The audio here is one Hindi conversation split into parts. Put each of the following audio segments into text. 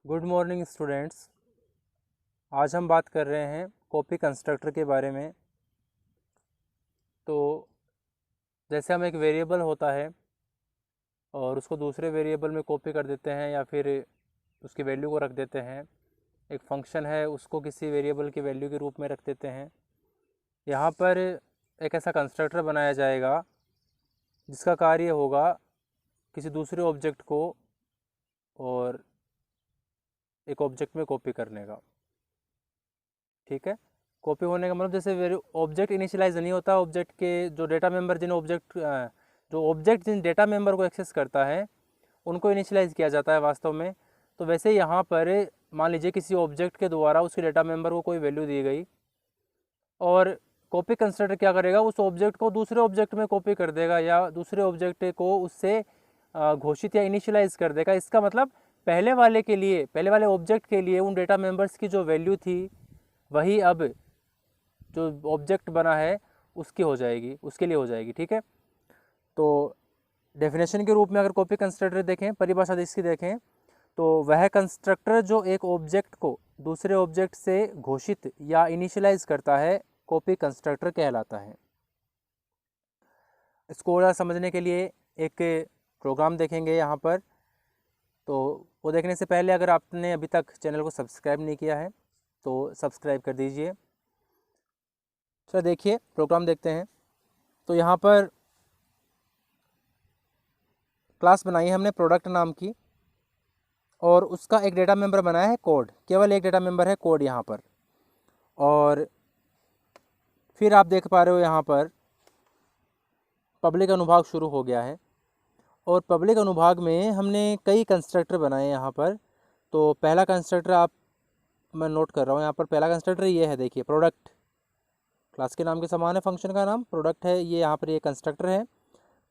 Good morning students. आज हम बात कर रहे हैं कॉपी कंस्ट्रक्टर के बारे में। तो जैसे हम एक वेरिएबल होता है और उसको दूसरे वेरिएबल में कॉपी कर देते हैं या फिर उसकी वैल्यू को रख देते हैं। एक फंक्शन है उसको किसी वेरिएबल की वैल्यू के रूप में रख देते हैं। यहाँ पर एक ऐसा कंस्ट्रक्टर बनाया जाएगा जिसका कार्य होगा किसी दूसरे ऑब्जेक्ट को और एक ऑब्जेक्ट में कॉपी करने का। ठीक है, कॉपी होने का मतलब जैसे ऑब्जेक्ट इनिशियलाइज नहीं होता, ऑब्जेक्ट के जो डेटा मेंबर जिन डेटा मेंबर को एक्सेस करता है उनको इनिशियलाइज किया जाता है वास्तव में। तो वैसे यहाँ पर मान लीजिए किसी ऑब्जेक्ट के द्वारा उसके डेटा मेंबर को कोई वैल्यू दी गई और कॉपी कंस्ट्रक्टर क्या करेगा, उस ऑब्जेक्ट को दूसरे ऑब्जेक्ट में कॉपी कर देगा या दूसरे ऑब्जेक्ट को उससे घोषित या इनिशियलाइज कर देगा। इसका मतलब पहले वाले ऑब्जेक्ट के लिए उन डेटा मेंबर्स की जो वैल्यू थी वही अब जो ऑब्जेक्ट बना है उसकी हो जाएगी, उसके लिए हो जाएगी। ठीक है, तो डेफिनेशन के रूप में अगर कॉपी कंस्ट्रक्टर देखें, परिभाषा इसकी देखें तो वह कंस्ट्रक्टर जो एक ऑब्जेक्ट को दूसरे ऑब्जेक्ट से घोषित या इनिशियलाइज करता है कॉपी कंस्ट्रक्टर कहलाता है। इसको और समझने के लिए एक प्रोग्राम देखेंगे यहाँ पर। तो वो देखने से पहले अगर आपने अभी तक चैनल को सब्सक्राइब नहीं किया है तो सब्सक्राइब कर दीजिए। चलो देखिए प्रोग्राम देखते हैं। तो यहाँ पर क्लास बनाई है हमने प्रोडक्ट नाम की और उसका एक डेटा मेंबर बनाया है कोड, केवल एक डेटा मेंबर है कोड यहाँ पर। और फिर आप देख पा रहे हो यहाँ पर पब्लिक अनुभाग शुरू हो गया है और पब्लिक अनुभाग में हमने कई कंस्ट्रक्टर बनाए यहाँ पर। तो पहला कंस्ट्रक्टर मैं नोट कर रहा हूँ यहाँ पर, पहला कंस्ट्रक्टर ये है, देखिए प्रोडक्ट, क्लास के नाम के समान है, फंक्शन का नाम प्रोडक्ट है। ये यहाँ पर ये कंस्ट्रक्टर है।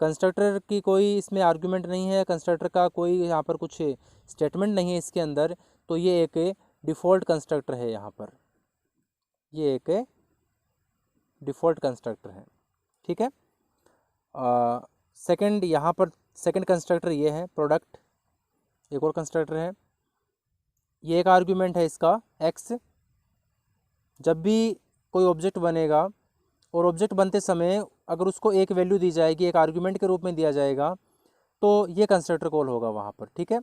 कंस्ट्रक्टर की कोई इसमें आर्गुमेंट नहीं है, कंस्ट्रक्टर का कोई यहाँ पर कुछ स्टेटमेंट नहीं है इसके अंदर। तो ये एक डिफ़ॉल्ट कंस्ट्रक्टर है यहाँ पर, ये एक डिफ़ॉल्ट कंस्ट्रक्टर है। ठीक है, सेकंड यहाँ पर सेकंड कंस्ट्रक्टर ये है प्रोडक्ट, एक और कंस्ट्रक्टर है। ये एक आर्गुमेंट है इसका एक्स। जब भी कोई ऑब्जेक्ट बनेगा और ऑब्जेक्ट बनते समय अगर उसको एक वैल्यू दी जाएगी, एक आर्गुमेंट के रूप में दिया जाएगा, तो ये कंस्ट्रक्टर कॉल होगा वहाँ पर। ठीक है,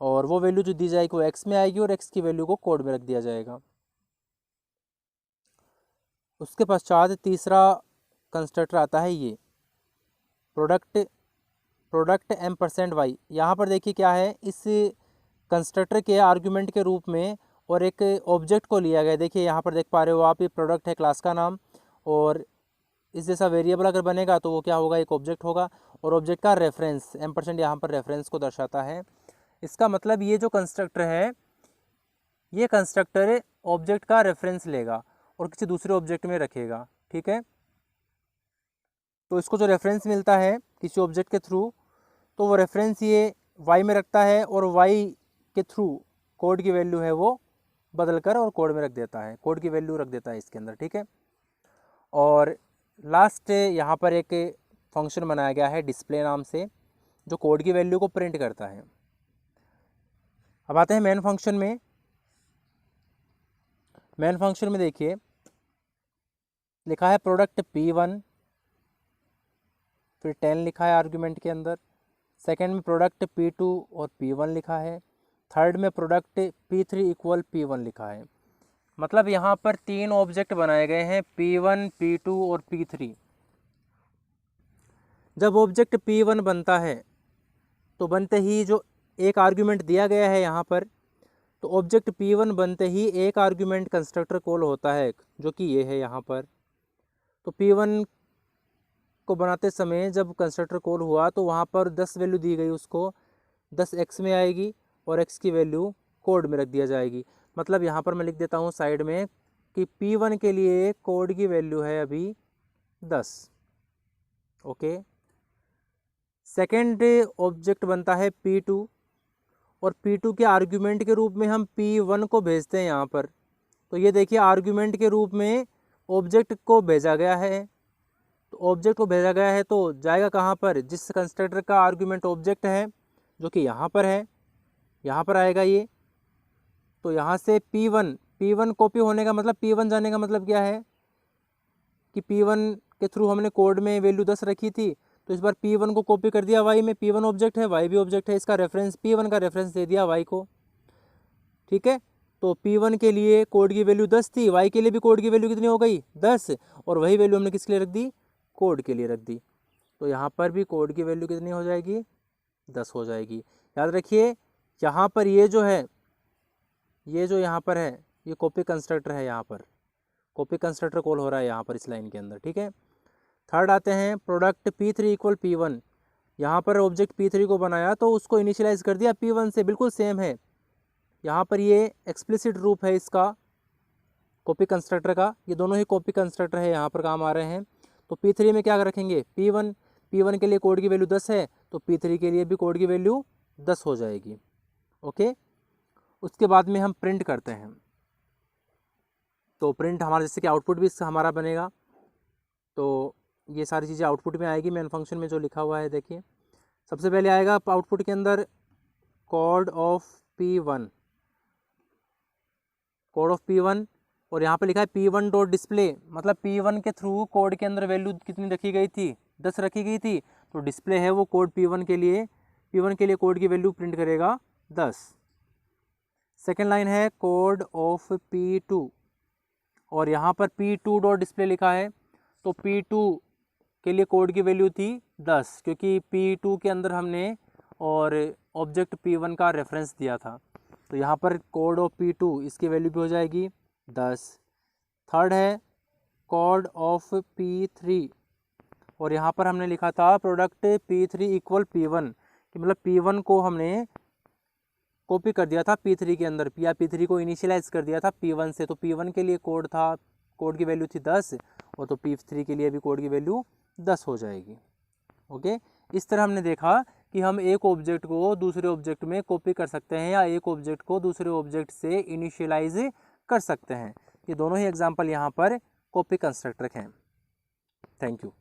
और वो वैल्यू जो दी जाएगी वो एक्स में आएगी और एक्स की वैल्यू को कोड में रख दिया जाएगा। उसके पश्चात तीसरा कंस्ट्रक्टर आता है ये प्रोडक्ट M%y। यहाँ पर देखिए क्या है, इस कंस्ट्रक्टर के आर्गुमेंट के रूप में और एक ऑब्जेक्ट को लिया गया। देखिए यहाँ पर देख पा रहे हो आप, ये प्रोडक्ट है क्लास का नाम और इस जैसा वेरिएबल अगर बनेगा तो वो क्या होगा, एक ऑब्जेक्ट होगा और ऑब्जेक्ट का रेफरेंस M% यहाँ पर रेफरेंस को दर्शाता है। इसका मतलब ये जो कंस्ट्रक्टर है, ये कंस्ट्रक्टर ऑब्जेक्ट का रेफरेंस लेगा और किसी दूसरे ऑब्जेक्ट में रखेगा। ठीक है, तो इसको जो रेफरेंस मिलता है किसी ऑब्जेक्ट के थ्रू, तो वो रेफरेंस ये y में रखता है और y के थ्रू कोड की वैल्यू है वो बदल कर और कोड में रख देता है, कोड की वैल्यू रख देता है इसके अंदर। ठीक है, और लास्ट यहाँ पर एक फंक्शन बनाया गया है डिस्प्ले नाम से, जो कोड की वैल्यू को प्रिंट करता है। अब आते हैं मेन फंक्शन में। मेन फंक्शन में देखिए लिखा है प्रोडक्ट P1, फिर 10 लिखा है आर्गुमेंट के अंदर। सेकंड में प्रोडक्ट P2 और P1 लिखा है। थर्ड में प्रोडक्ट P3 इक्वल P1 लिखा है। मतलब यहाँ पर तीन ऑब्जेक्ट बनाए गए हैं, P1, P2 और P3। जब ऑब्जेक्ट P1 बनता है तो बनते ही जो एक आर्गुमेंट दिया गया है यहाँ पर, तो ऑब्जेक्ट P1 बनते ही एक आर्गुमेंट कंस्ट्रक्टर कॉल होता है जो कि ये है यहाँ पर। तो P1 को बनाते समय जब कंस्ट्रक्टर कॉल हुआ तो वहाँ पर 10 वैल्यू दी गई, उसको 10 x में आएगी और x की वैल्यू कोड में रख दिया जाएगी। मतलब यहाँ पर मैं लिख देता हूँ साइड में कि P1 के लिए कोड की वैल्यू है अभी 10। ओके, सेकेंड ऑब्जेक्ट बनता है P2 और P2 के आर्गुमेंट के रूप में हम P1 को भेजते हैं यहाँ पर। तो ये देखिए आर्गुमेंट के रूप में ऑब्जेक्ट को भेजा गया है, तो ऑब्जेक्ट को भेजा गया है तो जाएगा कहाँ पर, जिस कंस्ट्रक्टर का आर्गुमेंट ऑब्जेक्ट है जो कि यहाँ पर है, यहाँ पर आएगा ये। तो यहाँ से P1 कॉपी होने का मतलब P1 जाने का मतलब क्या है कि P1 के थ्रू हमने कोड में वैल्यू 10 रखी थी, तो इस बार P1 को कॉपी कर दिया y में। P1 ऑब्जेक्ट है, y भी ऑब्जेक्ट है, इसका रेफरेंस P1 का रेफरेंस दे दिया y को। ठीक है, तो P1 के लिए कोड की वैल्यू 10 थी, y के लिए भी कोड की वैल्यू कितनी हो गई 10, और वही वैल्यू हमने किसके लिए रख दी, कोड के लिए रख दी। तो यहाँ पर भी कोड की वैल्यू कितनी हो जाएगी, 10 हो जाएगी। याद रखिए यहाँ पर ये जो है, ये जो यहाँ पर है, ये कॉपी कंस्ट्रक्टर है, यहाँ पर कॉपी कंस्ट्रक्टर कॉल हो रहा है यहाँ पर इस लाइन के अंदर। ठीक है, थर्ड आते हैं प्रोडक्ट P3 इक्वल P1। यहाँ पर ऑब्जेक्ट P3 को बनाया तो उसको इनिशियलाइज कर दिया P1 से, बिल्कुल सेम है। यहाँ पर ये एक्सप्लिसिट रूप है इसका कॉपी कंस्ट्रक्टर का, ये दोनों ही कॉपी कंस्ट्रक्टर है, यहाँ पर काम आ रहे हैं। तो P3 में क्या रखेंगे, P1 के लिए कोड की वैल्यू 10 है, तो P3 के लिए भी कोड की वैल्यू 10 हो जाएगी। ओके, उसके बाद में हम प्रिंट करते हैं। तो प्रिंट हमारा जैसे कि आउटपुट भी हमारा बनेगा, तो ये सारी चीज़ें आउटपुट में आएगी मेन फंक्शन में जो लिखा हुआ है। देखिए सबसे पहले आएगा आउटपुट के अंदर code of P1, code of P1, और यहाँ पे लिखा है P1 डॉट डिस्प्ले, मतलब P1 के थ्रू कोड के अंदर वैल्यू कितनी रखी गई थी, 10 रखी गई थी, तो डिस्प्ले है वो कोड P1 के लिए कोड की वैल्यू प्रिंट करेगा 10। सेकेंड लाइन है कोड ऑफ P2, और यहाँ पर P2 डॉट डिस्प्ले लिखा है, तो P2 के लिए कोड की वैल्यू थी 10, क्योंकि P2 के अंदर हमने और ऑब्जेक्ट P1 का रेफरेंस दिया था, तो यहाँ पर कोड ऑफ P2 इसकी वैल्यू भी हो जाएगी 10। थर्ड है कोड ऑफ P3, और यहाँ पर हमने लिखा था प्रोडक्ट P3 इक्वल P1, कि मतलब P1 को हमने कॉपी कर दिया था P3 के अंदर, या P3 को इनिशियलाइज कर दिया था P1 से, तो P1 के लिए कोड था, कोड की वैल्यू थी 10, और तो P3 के लिए भी कोड की वैल्यू 10 हो जाएगी। ओके, इस तरह हमने देखा कि हम एक ऑब्जेक्ट को दूसरे ऑब्जेक्ट में कॉपी कर सकते हैं, या एक ऑब्जेक्ट को दूसरे ऑब्जेक्ट से इनिशियलाइज कर सकते हैं। ये दोनों ही एग्जाम्पल यहाँ पर कॉपी कंस्ट्रक्टर हैं। Thank you.